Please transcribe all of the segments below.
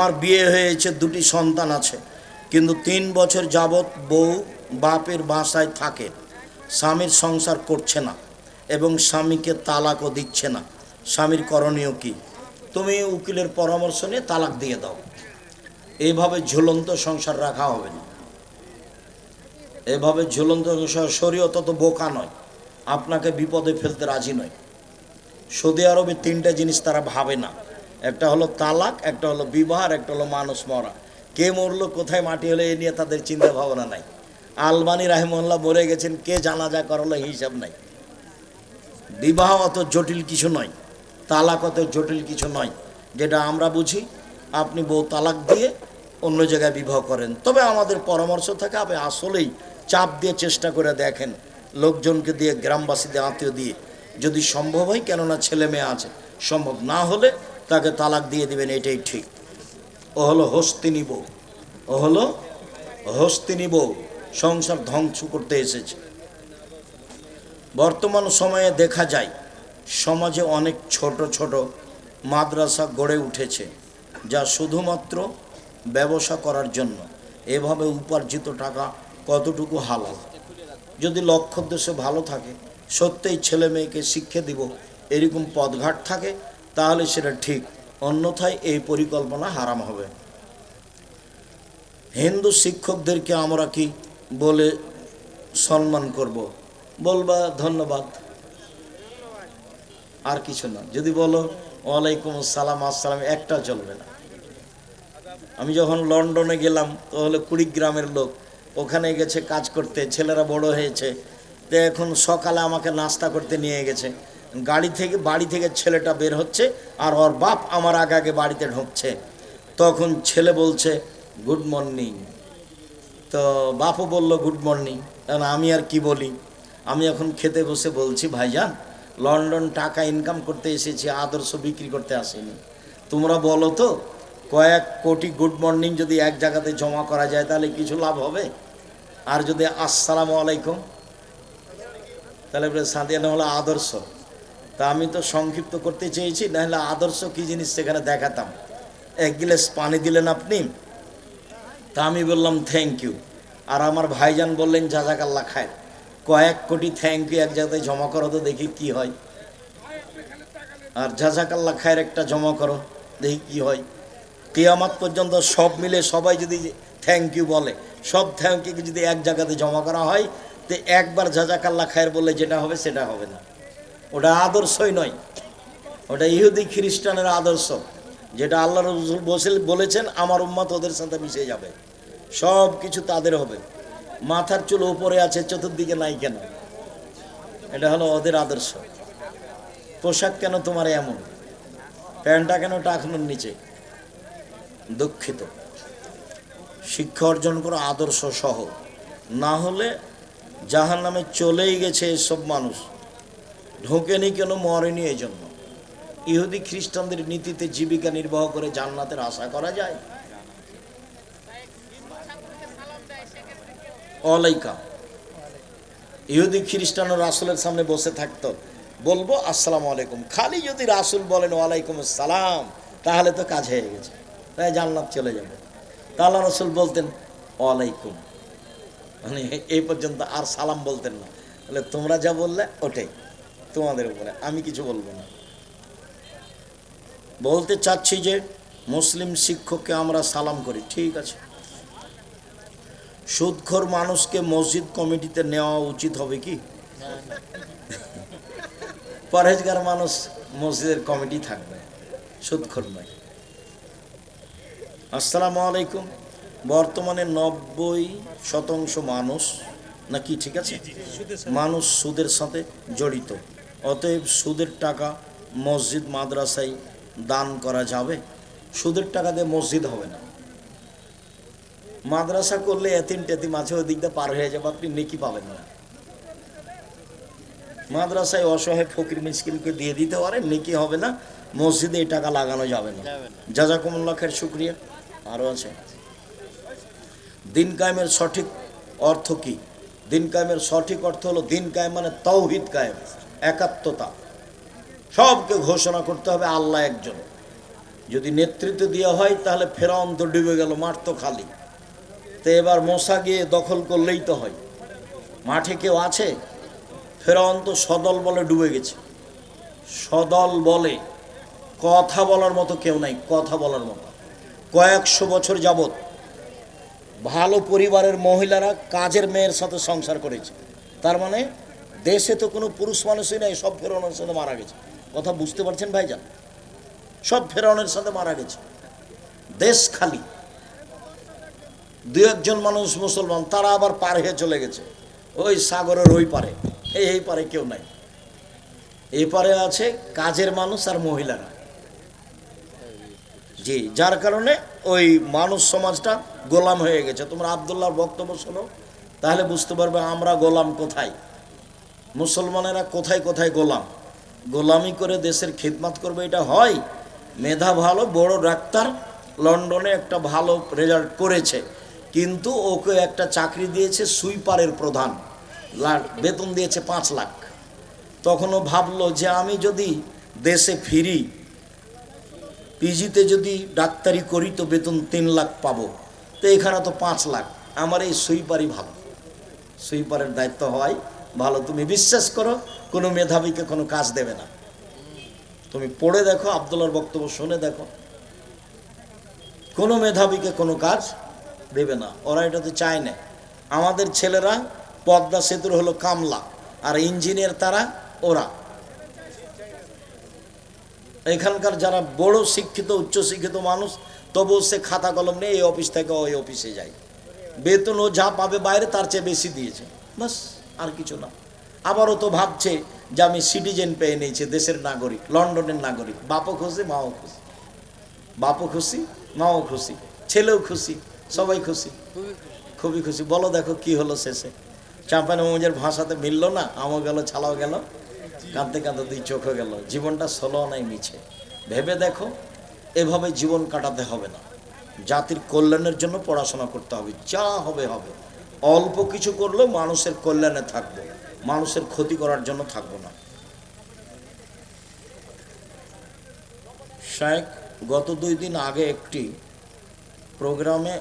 আমার বিয়ে হয়েছে, দুটি সন্তান আছে, কিন্তু 3 বছর যাবৎ বউ বাপের বাসায় থাকে, স্বামীর সংসার করছে না এবং স্বামীকে তালাকও দিচ্ছে না। স্বামীর করণীয় কি? তুমি উকিলের পরামর্শ নিয়ে তালাক দিয়ে দাও। এইভাবে ঝুলন্ত সংসার রাখা হবে না। এভাবে ঝুলন্ত শরীয়ত তো বোকা নয়, আপনাকে বিপদে ফেলতে রাজি নয়। সৌদি আরবে 3টা জিনিস তারা ভাবে না, একটা হলো তালাক, একটা হলো বিবাহ, আর একটা হলো মানুষ মরা। কে মরলো, কোথায় মাটি হলো, এ নিয়ে তাদের চিন্তা ভাবনা নাই। আলবানী রাহিমাহুল্লাহ মরে গেছেন, কে জানাজা করলো হিসাব নাই। বিবাহ অত জটিল কিছু নয়, তালাক অত জটিল কিছু নয়। যেটা আমরা বুঝি, আপনি বউ তালাক দিয়ে অন্য জায়গায় বিবাহ করেন। তবে আমাদের পরামর্শ থাকে, আপনি আসলেই চাপ দিয়ে চেষ্টা করে দেখেন, লোকজনকে দিয়ে, গ্রামবাসীদের আত্মীয় দিয়ে, যদি সম্ভব হয়, কেননা ছেলে মেয়ে আছে, সম্ভব না হলে তাকে তালাক দিয়ে দিবেন, এটাই ঠিক। ও হলো হস্তিনী বউ, ও হলো হস্তিনী বউ, সংসার ধ্বংস করতে এসেছে। বর্তমান সময়ে দেখা যায় সমাজে অনেক ছোট ছোট মাদ্রাসা গড়ে উঠেছে, যা শুধুমাত্র ব্যবসা করার জন্য। এভাবে উপার্জিত টাকা কতটুকু হালাল? যদি লক্ষ্য উদ্দেশ্য ভালো থাকে, সত্যিই ছেলে মেয়েকে শিক্ষা দিব, এরকম পথঘাট থাকে, তাহলে সেটা ঠিক, অন্যথায় এই পরিকল্পনা হারাম হবে। হিন্দু শিক্ষকদেরকে আমরা কি বলে সম্মান করব? বলবা ধন্যবাদ, আর কিছু না। যদি বলো ওয়ালাইকুম আসসালাম, আসসালাম, একটা চলবে না। আমি যখন লন্ডনে গেলাম, তো হলো কুড়িগ্রামের লোক, ওখানে গেছে কাজ করতে, ছেলেরা বড় হয়েছে, তো এখন সকালে আমাকে নাস্তা করতে নিয়ে গেছে। বাড়ি থেকে ছেলেটা বের হচ্ছে, আর ওর বাপ আমার আগে আগে বাড়িতে ঢুকছে। তখন ছেলে বলছে গুড মর্নিং, তো বাপও বলল গুড মর্নিং। কারণ আমি আর কি বলি, আমি এখন খেতে বসে বলছি, ভাইজান, লন্ডন টাকা ইনকাম করতে এসেছি, আদর্শ বিক্রি করতে আসেনি। তোমরা বলো তো, কয়েক কোটি গুড মর্নিং যদি এক জায়গাতে জমা করা যায়, তাহলে কিছু লাভ হবে? আর যদি আসসালামু আলাইকুম, তাহলে সাদিয়ানা হলো আদর্শ। তা আমি তো সংক্ষিপ্ত করতে চেয়েছি, নাহলে আদর্শ কি জিনিস সেখানে দেখাতাম। 1 গ্লাস পানি দিলেন আপনি, তা আমি বললাম থ্যাংক ইউ, আর আমার ভাইজান বললেন জাযাকাল্লাহ খায়। কয়েক কোটি থ্যাংক ইউ এক জায়গায় জমা করো তো দেখি কি হয়, আর জাযাকাল্লাহ খায়ের একটা জমা করো দেখি কি হয়। কিয়ামত পর্যন্ত সব মিলে সবাই যদি থ্যাংক ইউ বলে, সব থ্যাংক ইউ যদি এক জায়গাতে জমা করা হয়, তো একবার জাযাকাল্লাহ খায়ের বললে যেটা হবে সেটা হবে না। ওটা আদর্শই নয়, ওটা ইহুদি খ্রিস্টানের আদর্শ, যেটা আল্লাহ রাসূল বলেছেন আমার উম্মত ওদের সাথে মিশে যাবে, সব কিছু তাদের হবে। মাথার চুল উপরে আছে, চতুর্দিকে নাই কেন? এটা হলো ওদের আদর্শ। পোশাক কেন তোমার এমন, প্যান্টটা কেন টাকনুর নিচে? দুঃখিত। শিক্ষা অর্জন করো আদর্শ সহ, না হলে জাহান্নামে চলেই গেছে এসব মানুষ, ঢোকেনি কেন, মরেনি এই জন্য। ইহুদি খ্রিস্টানদের নীতিতে জীবিকা নির্বাহ করে জান্নাতের আশা করা যায়? ওয়ালাইকুম। ইহুদি খ্রিস্টান ও রাসূলের সামনে বসে থাকতো, বলবো আসসালামু আলাইকুম, খালি যদি রাসূল বলেন ওয়ালাইকুম আসসালাম, তাহলে তো কাজ হয়ে গেছে, তাই জান্নাত চলে যাবে। তাহলে রাসূল বলতেন ওয়ালাইকুম, মানে এই পর্যন্ত, আর সালাম বলতেন না। তাহলে তোমরা যা বললে ওটাই তোমাদের উপরে, আমি কিছু বলবো না। বলতে চাচ্ছি যে মুসলিম শিক্ষককে আমরা সালাম করি, ঠিক আছে। সুদখোর মানুষকে মসজিদ কমিটিতে নেওয়া উচিত হবে কি? পরহেজগার মানুষ মসজিদের কমিটি থাকবে, সুদখোর নয়। আসসালামু আলাইকুম। বর্তমানে 90% মানুষ নাকি, ঠিক আছে, মানুষ সুদের সাথে জড়িত। অতএব সুদের টাকা মসজিদ মাদ্রাসায় দান করা যাবে? সুদের টাকা দিয়ে মসজিদ হবে না। মাদ্রাসা করলে এতিম টেতিম আছে, ওই দিক দিয়ে পার হয়ে যাবে, আপনি নেকি পাবেন না। মাদ্রাসায় অসহায় ফকির মিসকিনকে দিয়ে দিতে পারেন, নেকি হবে না। মসজিদে এই টাকা লাগানো যাবে না। জাযাকুমুল্লাহ খায়ের, শুকরিয়া। আরও আছে। দিন কায়েমের সঠিক অর্থ কি? দিন কায়েমের সঠিক অর্থ হলো, দিন কায়েম মানে তাওহীদ কায়েম, একাত্মতা। সবকে ঘোষণা করতে হবে আল্লাহ একজন, যদি নেতৃত্ব দেওয়া হয় তাহলে ফেরাউন তো ডুবে গেল, মাঠ তো খালি। তো এবার মশা গিয়ে দখল করলেই তো হয়। মাঠে কেউ আছে? ফেরাউন তো সদল বলে ডুবে গেছে। সদল বলে, কথা বলার মতো কেউ নাই, কথা বলার মতো। কয়েকশো বছর যাবত ভালো পরিবারের মহিলারা কাজের মেয়ের সাথে সংসার করেছে। তার মানে দেশে তো কোনো পুরুষ মানুষই নাই, সব ফেরাউনের সাথে মারা গেছে। কথা বুঝতে পারছেন ভাইজান? সব ফেরাউনের সাথে মারা গেছে, দেশ খালি। দু একজন মানুষ মুসলমান, তারা আবার পার হয়ে চলে গেছে ওই সাগরের ওই পারে। এই পারে কেউ নাই, এই পারে আছে কাজের মানুষ আর মহিলারা। জি, যার কারণে ওই মানুষ সমাজটা গোলাম হয়ে গেছে। তোমরা আব্দুল্লাহর বক্তব্য শোনো, তাহলে বুঝতে পারবে আমরা গোলাম কোথায়, মুসলমানেরা কোথায় কোথায় গোলাম। গোলামি করে দেশের খিদমত করবে, এটা হয়? মেধা ভালো, বড় ডাক্তার, লন্ডনে একটা ভালো রেজাল্ট করেছে, কিন্তু ওকে একটা চাকরি দিয়েছে সুইপারের প্রধান, বেতন দিয়েছে 5 লাখ। তখনও ভাবলো যে আমি যদি দেশে ফিরি, পিজিতে যদি ডাক্তারি করি তো বেতন 3 লাখ পাবো, তো এখানে তো 5 লাখ, আমার এই সুইপারই ভালো, সুইপারের দায়িত্ব হয় ভালো। তুমি বিশ্বাস করো, কোনো মেধাবীকে কোনো কাজ দেবে না। তুমি পড়ে দেখো, আব্দুল্লাহর বক্তব্য শুনে দেখো, কোনো মেধাবীকে কোনো কাজ দেবে না। ওরা এটা তো চায় না। আমাদের ছেলেরা পদ্মা সেতুর হলো কামলা, আর ইঞ্জিনিয়ার তারা ওরা। এখানকার যারা বড় শিক্ষিত উচ্চশিক্ষিত মানুষ, তবু সে খাতা কলম নিয়ে এই অফিস থেকে ওই অফিসে যায়, বেতন ও যা পাবে বাইরে তার চেয়ে বেশি দিয়েছে, বাস, আর কিছু না। আবারও তো ভাবছে যে আমি সিটিজেন পেয়ে নিয়েছি, দেশের নাগরিক, লন্ডনের নাগরিক। বাপও খুশি, মাও খুশি, বাপও খুশি, মাও খুশি, ছেলেও খুশি, সবাই খুশি, খুবই খুশি। বলো দেখো কি হলো শেষে? চাঁপানো মৌজের ভাষাতে মিললো না, আমও গেল, ছালাও গেল, কাঁদতে কাঁদতে 2 চোখও গেল। জীবনটা ষোলো নাই মিছে। ভেবে দেখো, এভাবে জীবন কাটাতে হবে না। জাতির কল্যাণের জন্য পড়াশোনা করতে হবে, যা হবে হবে। অল্প কিছু করলেও মানুষের কল্যাণে থাকবো, মানুষের ক্ষতি করার জন্য থাকবো না। শেখ গত 2 দিন আগে একটি প্রোগ্রামে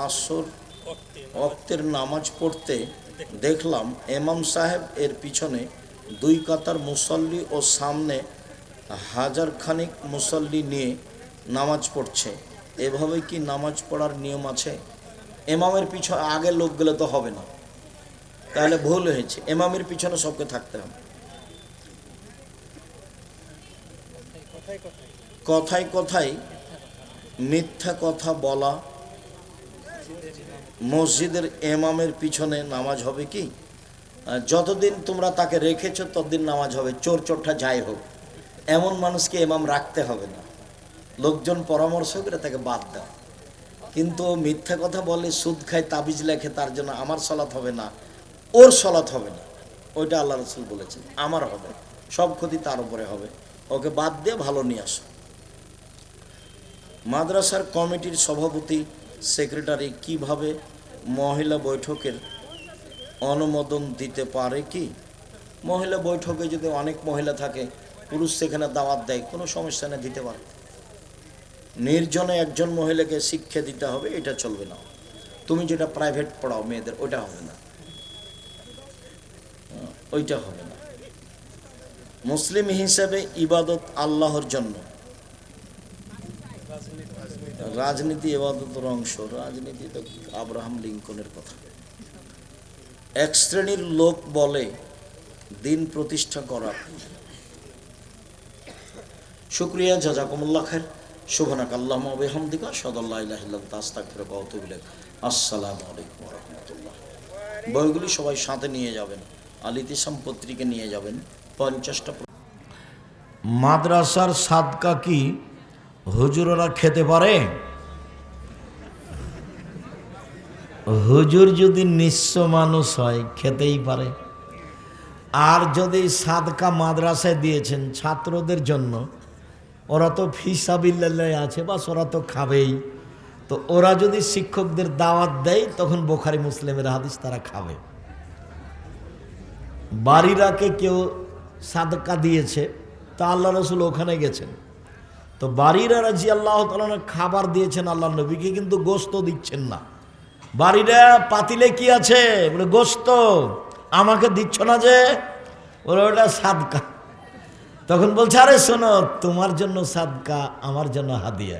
আসর ওয়াক্তের নামাজ পড়তে দেখলাম ইমাম সাহেব এর পিছনে 2 কাতার মুসল্লি ও সামনে 1000 খানিক মুসল্লি নিয়ে নামাজ পড়ছে। এভাবে কি নামাজ পড়ার নিয়ম আছে? ইমামের পিছনে আগে লোক গেলে তো হবে না, তাহলে ভুল হয়েছে। ইমামের পিছনে সবকে থাকতে হবে। কথায় কথায় মিথ্যা কথা বলা, মসজিদের ইমামের পিছনে নামাজ হবে কি? যতদিন তোমরা তাকে রেখেছো ততদিন নামাজ হবে, চোর চোরটা যাই হোক। এমন মানুষকে ইমাম রাখতে হবে না, লোকজন পরামর্শ করে তাকে বাদ দাও। কিন্তু মিথ্যা কথা বলে, সুদ খায়, তাবিজ লেখে, তার জন্য আমার সলাৎ হবে না, ওর সলাৎ হবে না, ওইটা আল্লাহ রসুল বলেছেন আমার হবে, সব ক্ষতি তার উপরে হবে। ওকে বাদ দিয়ে ভালো নিয়ে আসো। মাদ্রাসার কমিটির সভাপতি সেক্রেটারি কিভাবে মহিলা বৈঠকের অনুমোদন দিতে পারে কি? মহিলা বৈঠকে যদি অনেক মহিলা থাকে, পুরুষ সেখানে দাওয়াত দেয়, কোনো সমস্যা নেই, দিতে পারে। নির্জনে একজন মহিলাকে শিক্ষা দিতে হবে, এটা চলবে না। তুমি যেটা প্রাইভেট পড়াও মেয়েদের, ওইটা হবে না, ওইটা হবে না। মুসলিম হিসেবে ইবাদত আল্লাহর জন্য, রাজনীতি ইবাদতের অংশ। রাজনীতি তো আব্রাহাম লিঙ্কনের কথা। এক শ্রেণীর লোক বলে দিন প্রতিষ্ঠা করা। শুকরিয়া, জাযাকুমুল্লাহ খায়র। সুবহানাক আল্লাহুম্মা ওয়া বিহামদিকা আশহাদু আল্লা ইলাহা ইল্লা আনতা আস্তাগফিরুকা ওয়া আতুবু ইলাইক। আসসালামু আলাইকুম ওয়া রাহমাতুল্লাহ। বইগুলি সবাই সাথে নিয়ে যাবেন, আল ইতিসাম পত্রিকা নিয়ে যাবেন, 50টা। মাদ্রাসার সাদকা কি হুজুররা খেতে পারে? হুজুর যদি নিঃস্ব মানুষ হয় খেতেই পারে। আর যদি সাদকা মাদ্রাসায় দিয়েছেন ছাত্রদের জন্য, ওরা তো ফিসাবিল্লাহ আছে, বাস ওরা তো খাবেই। তো ওরা যদি শিক্ষকদের দাওয়াত দেয়, তখন বুখারী মুসলিমের হাদিস, তারা খাবে। বাড়িরাকে কেউ সাদকা দিয়েছে, তা আল্লাহ রসুল ওখানে গেছেন, তো বাড়িরা রাদিয়াল্লাহু তাআলা খাবার দিয়েছেন আল্লাহ নবীকে, কিন্তু গোশত দিচ্ছেন না। বাড়িরা পাতিলে কি আছে? বলে গোশত। আমাকে দিচ্ছ না যে? বলে ওটা সাদকা। তখন বলছে আরে শোনো, তোমার জন্য সাদকা, আমার জন্য হাদিয়া।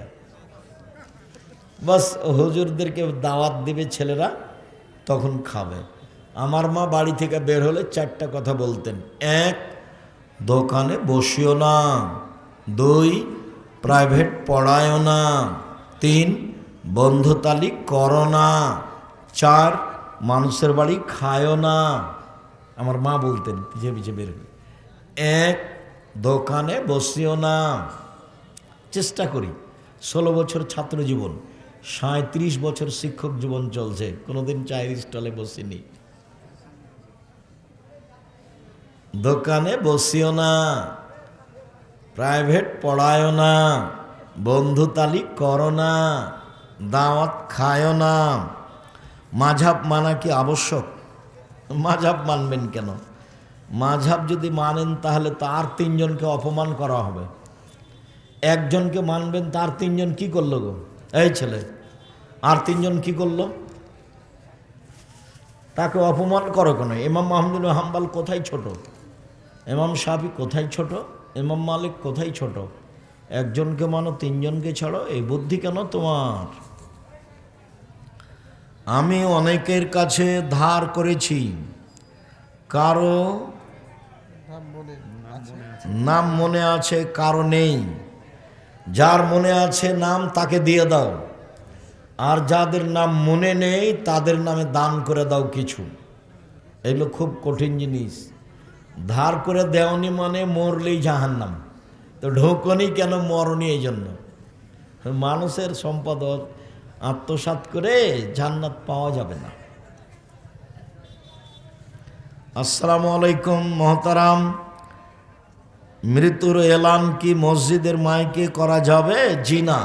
বাস হুজুরদেরকে দাওয়াত দিবে ছেলেরা, তখন খাবে। আমার মা বাড়ি থেকে বের হলে 4টা কথা বলতেন। 1, দোকানে বসিও না। 2, প্রাইভেট পড়ায়ও না। 3, বন্ধুতালি করো না। 4, মানুষের বাড়ি খায়ও না। আমার মা বলতেন পিছে পিছে বের হলে। 1, দোকানে বসিও না। চেষ্টা করি, 16 বছর ছাত্র জীবন, 37 বছর শিক্ষক জীবন চলছে, কোনোদিন চায়ের স্টলে বসিনি। দোকানে বসিও না, প্রাইভেট পড়ায়ও না, বন্ধুতালি করো না, দাওয়াত খায়ও না। মাঝহাব মানা কি আবশ্যক? মাঝহাব মানবেন কেন? মাঝহাব যদি মানেন তাহলে তো আর 3 জনকে অপমান করা হবে। একজনকে মানবেন, তার 3 জন কি করলো গো? এই ছেলে, আর 3 জন কি করলো? তাকে অপমান করো কেন? ইমাম আহমদ হাম্বল কোথায় ছোট? ইমাম শাফি কোথায় ছোট? ইমাম মালিক কোথায় ছোট? একজনকে মানো, 3 জনকে ছাড়ো, এই বুদ্ধি কেন তোমার? আমি অনেকের কাছে ধার করেছি, কারো নাম মনে আছে, কারো নেই। যার মনে আছে নাম তাকে দিয়ে দাও, আর যাদের নাম মনে নেই তাদের নামে দান করে দাও কিছু। এগুলো খুব কঠিন জিনিস। ধার করে দেওনি মানে মরলেই জাহান্নাম। তো ঢোকনি কেন? মরণই। এই জন্য মানুষের সম্পদ আত্মসাৎ করে জান্নাত পাওয়া যাবে না। আসসালামু আলাইকুম মহতারাম, মৃত্যুর এলান কি মসজিদের মাইকে করা যাবে? জি না,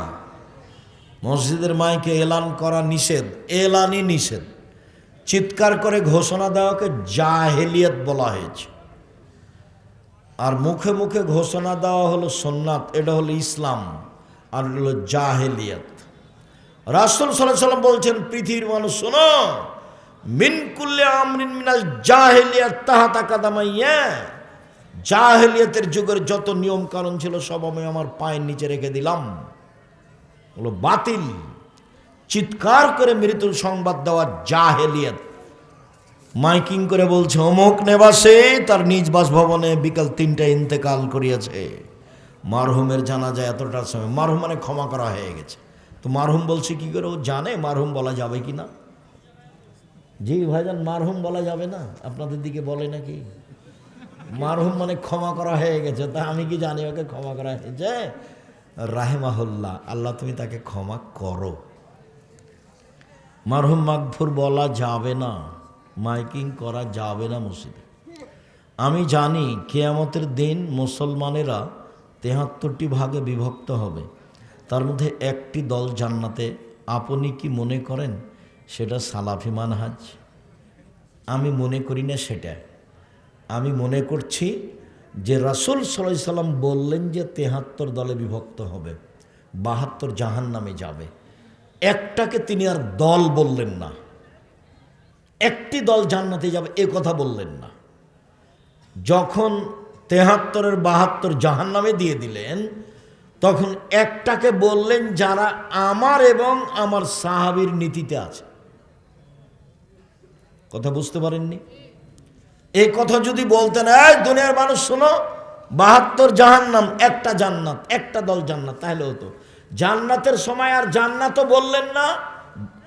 মসজিদের মাইকে এলান করা নিষেধ, এলানই নিষেধ। চিৎকার করে ঘোষণা দেওয়াকে জাহেলিয়াত বলা হয়েছে, আর মুখে মুখে ঘোষণা দেওয়া হলো সুন্নাত, এটা হলো ইসলাম, আর হলো জাহেলিয়াত। রাসূল সাল্লাল্লাহু আলাইহি ওয়াসাল্লাম বলছেন, পৃথিবীর মানুষ শোনো, মিন কুল্লি আমরিন মিনাল জাহেলিয়াত তাহাতা কাদামাইয়া, জাহেলিয়াতের যুগের যত নিয়ম কানুন ছিল সব আমি আমার পায়ের নিচে রেখে দিলাম, হলো বাতিল। চিৎকার করে মৃত্যুর সংবাদ দেওয়া জাহেলিয়াত। মাইকিং করে বলছে অমুক নেবাসে তার নিজ বাসভবনে বিকাল 3টায় ইন্তেকাল করিয়াছে, মারহুমের জানাজা এতটার সময়। মারহুম মানে ক্ষমা করা হয়ে গেছে। তো মারহুম বলছে কি করে? ও জানে মারহুম বলা যাবে কি না? জি ভাইজান, মারহুম বলা যাবে না? আপনাদের দিকে বলে নাকি? মারহুম মানে ক্ষমা করা হয়ে গেছে। তা আমি কি জানি ওকে ক্ষমা করা হয়েছে? রাহেমাহুল্লাহ, আল্লাহ তুমি তাকে ক্ষমা করো। মারহুম মাগফুর বলা যাবে না, মাইকিং করা যাবে না মসজিদে। আমি জানি কিয়ামতের দিন মুসলমানেরা 73টি ভাগে বিভক্ত হবে, তার মধ্যে একটি দল জান্নাতে। আপনি কি মনে করেন সেটা সালাফি মানহাজ? আমি মনে করি না সেটা। আমি মনে করছি যে রাসূল সাল্লাল্লাহু আলাইহি সাল্লাম বললেন যে 73 দলে বিভক্ত হবে, 72 জাহান্নামে যাবে। একটাকে তিনি আর দল বললেন না, একটি দল জান্নাতে যাবে এ কথা বললেন না। যখন 73-এর 72 জাহান্নামে দিয়ে দিলেন, তখন একটাকে বললেন যারা আমার এবং আমার সাহাবীর নীতিতে আছে। কথা বুঝতে পারেননি? এই কথা যদি বলতেন, এই দুনিয়ার মানুষ শোনো, 72 জাহান্নাম, একটা জান্নাত, একটা দল জান্নাত, তাহলে হতো। জান্নাতের সময় আর জান্নাতও বললেন না,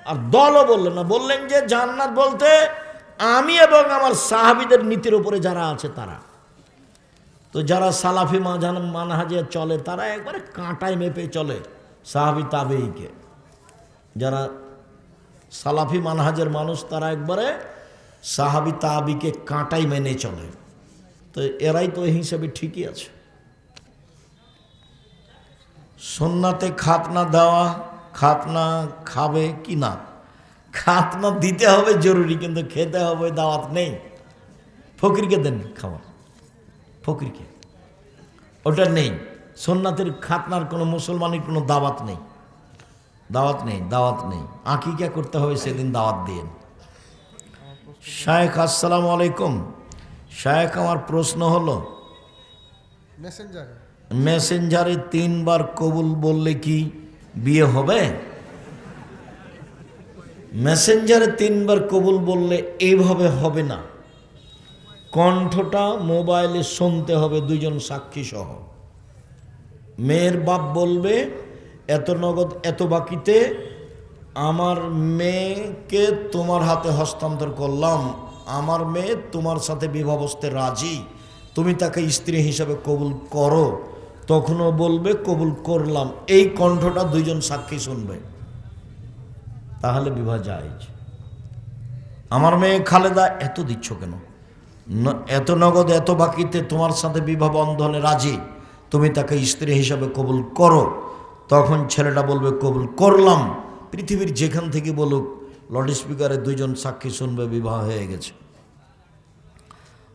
আর দলও বললেন না। বললেন যে জান্নাত বলতে আমি এবং আমার সাহাবীদের নীতির উপরে যারা আছে তারা। তো যারা সালাফি মানহাজে চলে তারা একবারে কাঁটায় মেপে চলে সাহাবী তাবেঈকে। যারা সালাফি মানহাজের মানুষ তারা একবারে সাহাবী তাবেঈকে কাঁটাই মেনে চলে। তো এরাই তো এই হিসাবে ঠিকই আছে। সুন্নাতে খাতনা দেওয়া, খাতনা খাবে কি না? খাতনা দিতে হবে জরুরি, কিন্তু খেতে হবে দাওয়াত নেই। ফকিরকে দেন খাবার, ফকিরকে, ওটা নেই। সুন্নাতের খাতনার কোনো মুসলমানের কোনো দাওয়াত নেই, দাওয়াত নেই। আকিকা করতে হবে সেদিন দাওয়াত দিয়ে। শায়েখ আসসালামু আলাইকুম। শায়েখ, আমার প্রশ্ন হলো, মেসেঞ্জারে 3 বার কবুল বললে কি বিয়ে হবে? মেসেঞ্জারে 3 বার কবুল বললে এইভাবে হবে না, কণ্ঠটা মোবাইলে শুনতে হবে 2 জন সাক্ষী সহ। মেয়ের বাপ বলবে, এত নগদ এত বাকিতে আমার মেয়েকে তোমার হাতে হস্তান্তর করলাম, আমার মেয়ে তোমার সাথে বিবাহবস্তে রাজি, তুমি তাকে স্ত্রী হিসাবে কবুল করো। তখনও বলবে কবুল করলাম, এই কণ্ঠটা 2 জন সাক্ষী শুনবে, তাহলে বিবাহ জায়েজ। আমার মেয়ে খালেদা এত দিচ্ছ কেন, এত নগদ এত বাকিতে তোমার সাথে বিবাহ বন্ধনে রাজি, তুমি তাকে স্ত্রী হিসাবে কবুল করো। তখন ছেলেটা বলবে কবুল করলাম। পৃথিবীর যেখান থেকে বলুক, লাউড স্পিকারে 2 জন সাক্ষী শুনবে, বিবাহ হয়ে গেছে।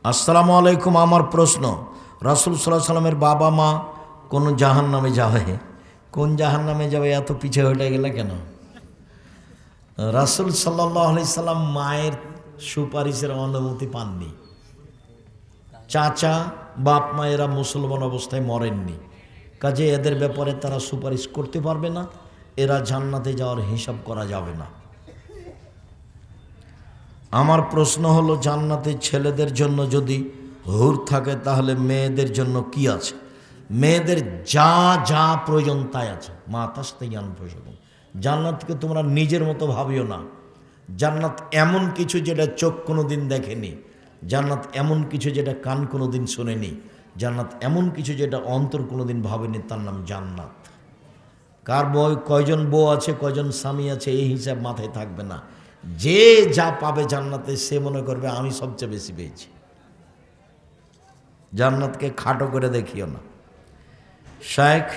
আসসালামু আলাইকুম। আমার প্রশ্ন, রাসূল সাল্লাল্লাহু আলাইহি সাল্লামের বাবা মা কোন জাহান্নামে যাবে? কোন জাহান্নামে যাবে? এত পিছে হয়ে গেলে কেন? রাসূল সাল্লাল্লাহু আলাইহি সাল্লাম মায়ের সুপারিশের অনুমতি পাননি। চাচা বাপ মায়েরা মুসলমান অবস্থায় মরেননি, কাজে এদের ব্যাপারে তারা সুপারিশ করতে পারবে না, এরা জান্নাতে যাওয়ার হিসাব করা যাবে না। আমার প্রশ্ন হলো, জান্নাতে ছেলেদের জন্য যদি হুর থাকে তাহলে মেয়েদের জন্য কি আছে? মেয়েদের যা যা প্রয়োজন তাই আছে। মা তাস্তে জ্ঞান প্রয়োজন। জান্নাতকে তোমরা নিজের মতো ভাবিও না। জান্নাত এমন কিছু যেটা চোখ কোনোদিন দেখেনি, জান্নাত এমন কিছু যেটা কান কোনোদিন শোনেনি, জান্নাত এমন কিছু যেটা অন্তর কোনোদিন ভাবেনি, তার নাম জান্নাত। কার কয়জন বউ আছে, কয়জন স্বামী আছে, এই হিসাব মাথায় থাকবে না। যে যা পাবে জান্নাতে সে মনে করবে আমি সবচেয়ে বেশি পেয়েছি। জান্নাতকে খাটো করে দেখিও না। শায়েখ,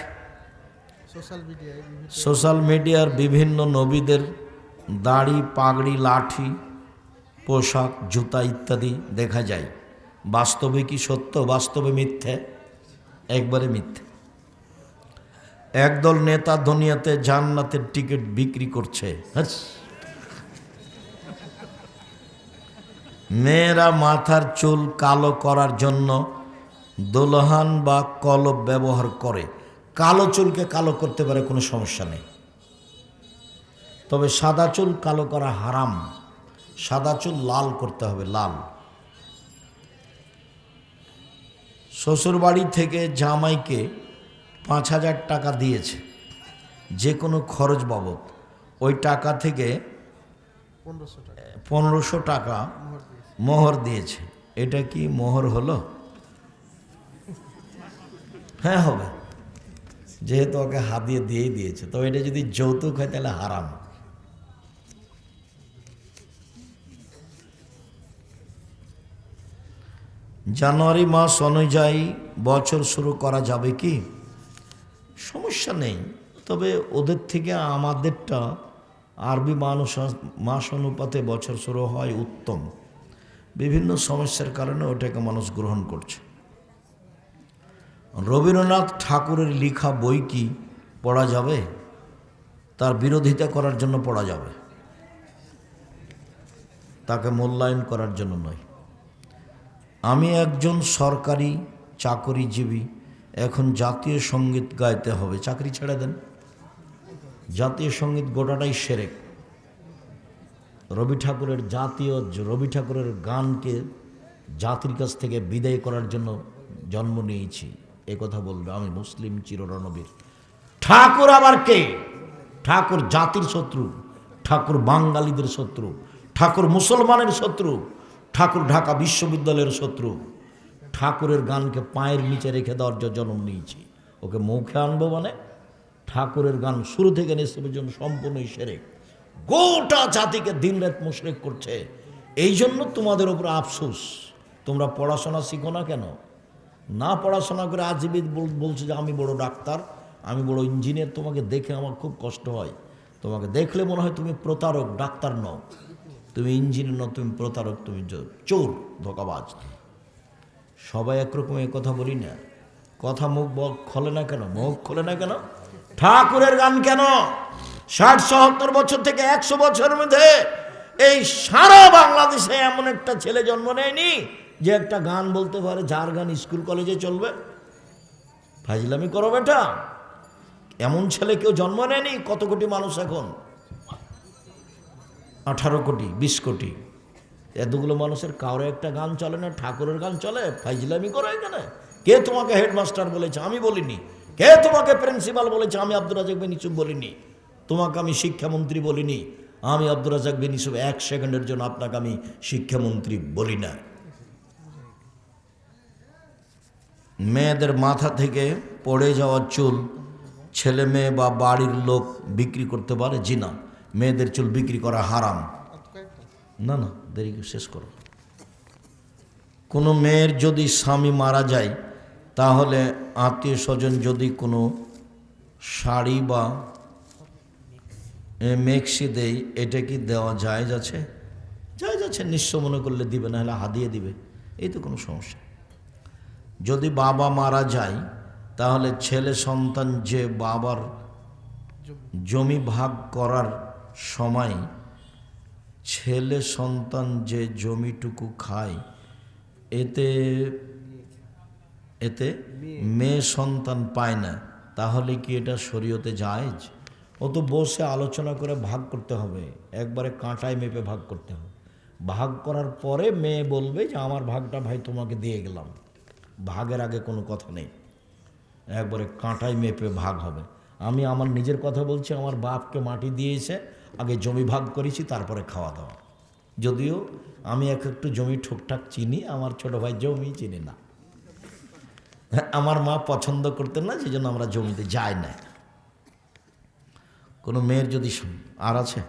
সোশ্যাল মিডিয়ার বিভিন্ন নবীদের দাড়ি, পাগড়ি, লাঠি, পোশাক, জুতা ইত্যাদি দেখা যায়, বাস্তবে কি সত্য? বাস্তবে মিথ্যে, একবারে মিথ্যে। একদল নেতা দুনিয়াতে জান্নাতের টিকিট বিক্রি করছে। মেয়েরা মাথার চুল কালো করার জন্য দুলহান বা কলব ব্যবহার করে। কালো চুলকে কালো করতে পারে, কোনো সমস্যা নেই, তবে সাদা চুল কালো করা হারাম। সাদা চুল লাল করতে হবে, লাল। শ্বশুরবাড়ি থেকে জামাইকে 5,000 টাকা দিয়েছে যে কোনো খরচ বাবদ, ওই টাকা থেকে 1500 টাকা মোহর দিয়েছে। এটা কি মোহর হলো? হ্যাঁ হবে, যেহেতু ওকে হাতিয়ে দিয়েই দিয়েছে। তো এটা যদি যৌতুক হয় তাহলে হারাম। জানুয়ারি মাস অনুযায়ী বছর শুরু করা যাবে কি? সমস্যা নেই, তবে ওদের থেকে আমাদেরটা আরবি মাস অনুপাতে বছর শুরু হয় উত্তম। বিভিন্ন সমস্যার কারণে ওটাকে মানুষ গ্রহণ করছে। রবীন্দ্রনাথ ঠাকুরের লেখা বই কি পড়া যাবে? তার বিরোধিতা করার জন্য পড়া যাবে, তাকে মূল্যায়ন করার জন্য নয়। আমি একজন সরকারি চাকরিজীবী, এখন জাতীয় সঙ্গীত গাইতে হবে, চাকরি ছেড়ে দেন। জাতীয় সঙ্গীত গোটাটাই শিরক। রবি ঠাকুরের গানকে জাতির কাছ থেকে বিদায় করার জন্য জন্ম নিয়েছি, এ কথা বলবে আমি মুসলিম চিররণবীর। ঠাকুর আবার কে? ঠাকুর জাতির শত্রু, ঠাকুর বাঙালিদের শত্রু, ঠাকুর মুসলমানের শত্রু, ঠাকুর ঢাকা বিশ্ববিদ্যালয়ের শত্রু। ঠাকুরের গানকে পায়ের নিচে রেখে দেওয়ার জন্ম নিয়েছি, ওকে মুখে আনবো মানে? ঠাকুরের গান শুরু থেকে নিঃশ্ব পর্যন্ত সম্পূর্ণই শিরক, গোটা জাতিকে দিনরাত মুশরিক করছে। এই জন্য তোমাদের উপর আফসোস, তোমরা পড়াশোনা শিখো না কেন? না পড়াশোনা করে আজীবী বলছে যে আমি বড় ডাক্তার, আমি বড় ইঞ্জিনিয়ার। তোমাকে দেখে আমার খুব কষ্ট হয়, তোমাকে দেখলে মনে হয় তুমি প্রতারক, ডাক্তার নও, তুমি ইঞ্জিনিয়ার নও, তুমি প্রতারক, তুমি চোর, ধোঁকাবাজ। সবাই একরকম এ কথা বলি না, কথা মুখ খোলে না কেন? মুখ খোলে না কেন? ঠাকুরের গান কেন? 60-70 বছর থেকে 100 বছরের মধ্যে এই সারা বাংলাদেশে এমন একটা ছেলে জন্ম নেয়নি যে একটা গান বলতে পারে, যার গান স্কুল কলেজে চলবে। ফাজলামি করো বেটা, এমন ছেলে কেউ জন্ম নেয়নি। কত কোটি মানুষ এখন? 18 কোটি 20 কোটি। এতগুলো মানুষের কারো একটা গান চলে না? ঠাকুরের গান চলে? ফাজলামি করো এখানে। কে তোমাকে হেডমাস্টার বলেছে? আমি বলিনি। কে তোমাকে প্রিন্সিপাল বলেছে? আমি আব্দুর রাজ্জাক বিন ইউসুফ বলিনি। তোমাকে আমি শিক্ষামন্ত্রী বলিনি। আমি আব্দুর রাজ্জাক বিন ইউসুফ 1 সেকেন্ডের জন্য আপনাকে আমি শিক্ষামন্ত্রী বলি না। মেয়েদের মাথা থেকে পড়ে যাওয়া চুল ছেলে মেয়ে বা বাড়ির লোক বিক্রি করতে পারে? জি না, মেয়েদের চুল বিক্রি করা হারাম। না না, দেরি শেষ করো। কোনো মেয়ের যদি স্বামী মারা যায়, তাহলে আত্মীয় স্বজন যদি কোনো শাড়ি বা মেক্সি দেয়, এটা কি দেওয়া জায়েজ আছে? জায়েজ আছে, নিঃস্ব মনে করলে দিবে, না হলে হাদিয়ে দিবে, এই তো কোনো সমস্যা। যদি বাবা মারা যায়, তাহলে ছেলে সন্তান যে বাবার জমি ভাগ করার সময় ছেলে সন্তান যে জমিটুকু খায়, এতে এতে মেয়ে সন্তান পায় না, তাহলে কি এটা শরীয়তে জায়েজ? ও তো বসে আলোচনা করে ভাগ করতে হবে, একবারে কাঁটায় মেপে ভাগ করতে হবে। ভাগ করার পরে মেয়ে বলবে যে আমার ভাগটা ভাই তোমাকে দিয়ে গেলাম। ভাগের আগে কোনো কথা নেই, একবারে কাঁটায় মেপে ভাগ হবে। আমি আমার নিজের কথা বলছি, আমার বাপকে মাটি দিয়েছে, আগে জমি ভাগ করেছি, তারপরে খাওয়া দাওয়া। যদিও আমি একটু জমি ঠুকঠাক চিনি, আমার ছোট ভাই জমি চিনি না। আমার মা পছন্দ করতেন না, সেই জন্য আমরা জমিতে যাই না। কোনো মেয়ের যদি আর আছে,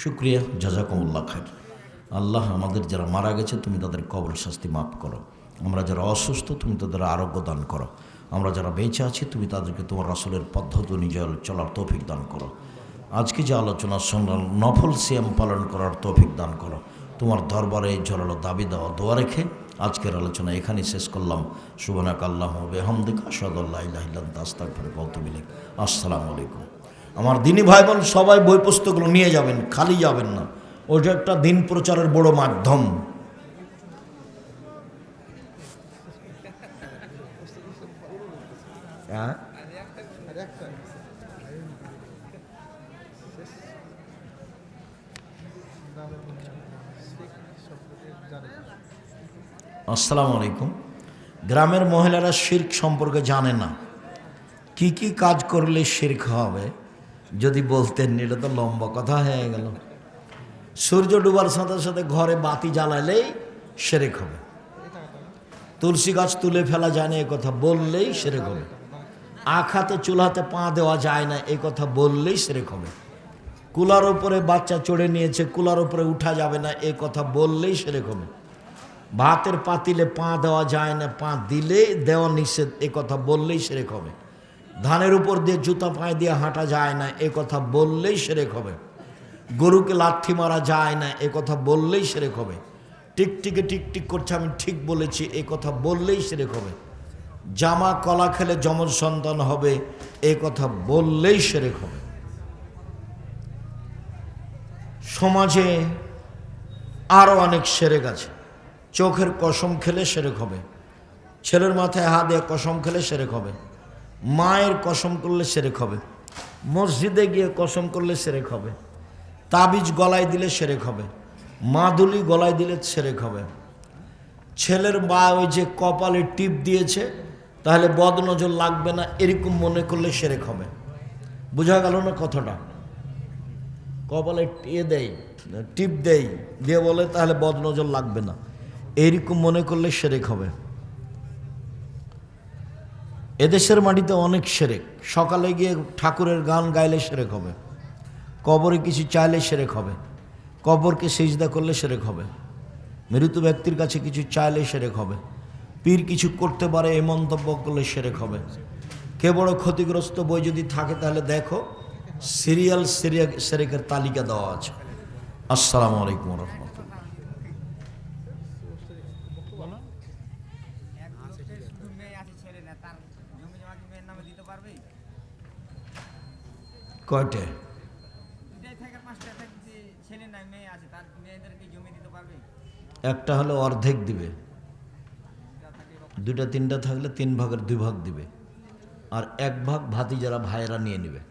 শুক্রিয়া, জাযাকুমুল্লাহ খায়র। আল্লাহ আমাদের যারা মারা গেছে তুমি তাদের কবর শাস্তি মাফ করো। আমরা যারা অসুস্থ তুমি তাদের আরোগ্য দান করো। আমরা যারা বেঁচে আছি তুমি তাদেরকে তোমার রাসূলের পদ্ধতি অনুযায়ী চলার তৌফিক দান করো। আজকে যে আলোচনা শুনলাম, নফল সিয়াম পালন করার তৌফিক দান করো। তোমার দরবারে জোরালো দাবি দেওয়া দোয়া রেখে আজকের আলোচনা এখানেই শেষ করলাম। সুবহানাকা আল্লাহুম্মা ওয়া বিহামদিকা আশহাদু আল্লা ইলাহা ইল্লা আনতা আস্তাগফিরুকা ওয়া আতুবু ইলাইক। আসসালামু আলাইকুম। আমার দিনী ভাই বোন সবাই বই পুস্তকগুলো নিয়ে যাবেন, খালি যাবেন না। ওটা একটা দিন প্রচারের বড় মাধ্যম। হ্যাঁ, আসসালামু আলাইকুম। গ্রামের মহিলারা শিরক সম্পর্কে জানে না, কি কি কাজ করলে শিরক হবে যদি বলতেন, এটা তো লম্বা কথা হয়ে গেল। সূর্য ডুবার সাথে সাথে ঘরে বাতি জ্বালালেই শিরক হবে। তুলসী গাছ তুলে ফেলা যায় না, এ কথা বললেই শিরক হবে। আখাতে চুলাতে পা দেওয়া যায় না, এই কথা বললেই শিরক হবে। কুলার উপরে বাচ্চা চড়ে নিয়েছে, কুলার উপরে উঠা যাবে না, এই কথা বললেই শিরক হবে। ভাতের পাতিলে পা দেওয়া যায় না, পা দিলে দেওয়া নিষেধ, এ কথা বললেই শিরক হবে। ধানের উপর দিয়ে জুতা পায়ে দিয়ে হাঁটা যায় না, এ কথা বললেই শিরক হবে। গরুকে লাথি মারা যায় না, এ কথা বললেই শিরক হবে। টিকটিকে টিকটিক করছে, আমি ঠিক বলেছি, এ কথা বললেই শিরক হবে। জামা কলা খেলে যমজ সন্তান হবে, এ কথা বললেই শিরক হবে। সমাজে আরও অনেক শিরক আছে। চোখের কসম খেলে শিরক হবে, ছেলের মাথায় হাত দিয়ে কসম খেলে শিরক হবে, মায়ের কসম করলে শিরক হবে, মসজিদে গিয়ে কসম করলে শিরক হবে, তাবিজ গলায় দিলে শিরক হবে, মাদুলি গলায় দিলে শিরক হবে। ছেলের বা ওই যে কপালে টিপ দিয়েছে তাহলে বদনজর লাগবে না, এরকম মনে করলে শিরক হবে। বোঝা গেল না কথাটা? কপালে দেয়, টিপ দেয়, দিয়ে বলে তাহলে বদনজর লাগবে না, এইরকম মনে করলে শিরক হবে। এদেশের মাটিতে অনেক শিরক। সকালে গিয়ে ঠাকুরের গান গাইলে শিরক হবে, কবরে কিছু চাইলে শিরক হবে, কবরকে সিজদা করলে শিরক হবে, মৃত ব্যক্তির কাছে কিছু চাইলে শিরক হবে, পীর কিছু করতে পারে এই মন্তব্য করলে শিরক হবে। কে বড় ক্ষতিগ্রস্ত বই যদি থাকে তাহলে দেখো, সিরিয়াল শিরকের তালিকা দেওয়া আছে। আসসালামু আলাইকুম ওয়া রাহমাতুল্লাহ। কয়টে? একটা হলে অর্ধেক দিবে, দুটা তিনটা থাকলে 3 ভাগের 2 ভাগ দিবে, আর 1 ভাগ ভাতিজারা ভাইয়েরা নিয়ে নেবে।